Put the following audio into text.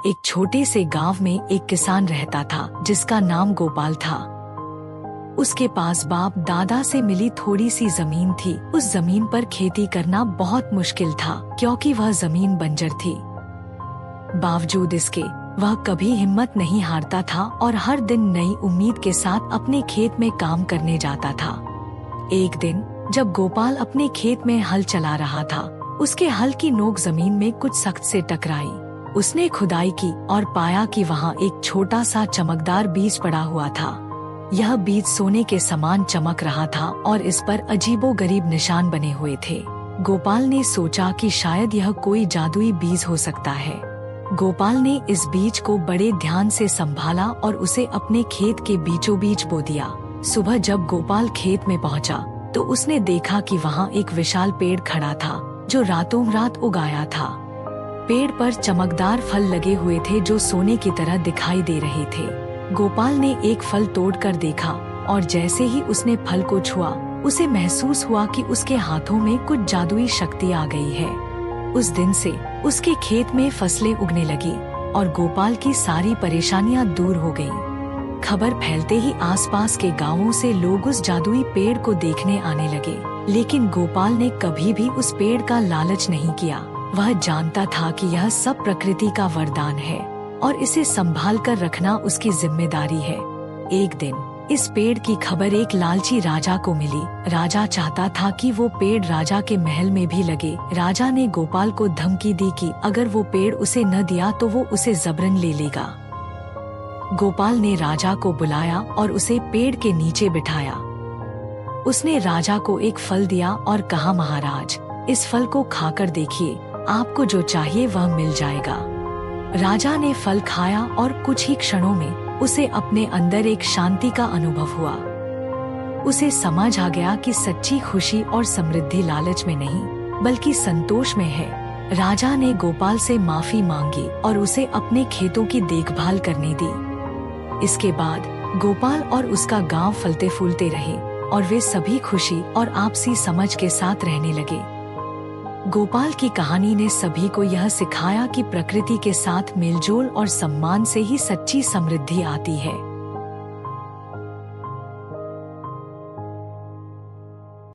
एक छोटे से गांव में एक किसान रहता था जिसका नाम गोपाल था। उसके पास बाप दादा से मिली थोड़ी सी जमीन थी। उस जमीन पर खेती करना बहुत मुश्किल था क्योंकि वह जमीन बंजर थी। बावजूद इसके वह कभी हिम्मत नहीं हारता था और हर दिन नई उम्मीद के साथ अपने खेत में काम करने जाता था। एक दिन जब गोपाल अपने खेत में हल चला रहा था, उसके हल की नोक जमीन में कुछ सख्त से टकराई। उसने खुदाई की और पाया कि वहाँ एक छोटा सा चमकदार बीज पड़ा हुआ था। यह बीज सोने के समान चमक रहा था और इस पर अजीबोगरीब निशान बने हुए थे। गोपाल ने सोचा कि शायद यह कोई जादुई बीज हो सकता है। गोपाल ने इस बीज को बड़े ध्यान से संभाला और उसे अपने खेत के बीचों बीच बो दिया। सुबह जब गोपाल खेत में पहुंचा, तो उसने देखा कि वहाँ एक विशाल पेड़ खड़ा था जो रातों रात उगाया था। पेड़ पर चमकदार फल लगे हुए थे जो सोने की तरह दिखाई दे रहे थे। गोपाल ने एक फल तोड़कर देखा और जैसे ही उसने फल को छुआ, उसे महसूस हुआ कि उसके हाथों में कुछ जादुई शक्ति आ गई है। उस दिन से उसके खेत में फसलें उगने लगी और गोपाल की सारी परेशानियां दूर हो गईं। खबर फैलते ही आसपास के गांवों से लोग उस जादुई पेड़ को देखने आने लगे, लेकिन गोपाल ने कभी भी उस पेड़ का लालच नहीं किया। वह जानता था कि यह सब प्रकृति का वरदान है और इसे संभाल कर रखना उसकी जिम्मेदारी है। एक दिन इस पेड़ की खबर एक लालची राजा को मिली। राजा चाहता था कि वो पेड़ राजा के महल में भी लगे। राजा ने गोपाल को धमकी दी कि अगर वो पेड़ उसे न दिया तो वो उसे जबरन ले लेगा। गोपाल ने राजा को बुलाया और उसे पेड़ के नीचे बिठाया। उसने राजा को एक फल दिया और कहा, महाराज, इस फल को खाकर देखिए, आपको जो चाहिए वह मिल जाएगा। राजा ने फल खाया और कुछ ही क्षणों में उसे अपने अंदर एक शांति का अनुभव हुआ। उसे समझ आ गया कि सच्ची खुशी और समृद्धि लालच में नहीं बल्कि संतोष में है। राजा ने गोपाल से माफी मांगी और उसे अपने खेतों की देखभाल करने दी। इसके बाद गोपाल और उसका गांव फलते फूलते रहे और वे सभी खुशी और आपसी समझ के साथ रहने लगे। गोपाल की कहानी ने सभी को यह सिखाया कि प्रकृति के साथ मेलजोल और सम्मान से ही सच्ची समृद्धि आती है।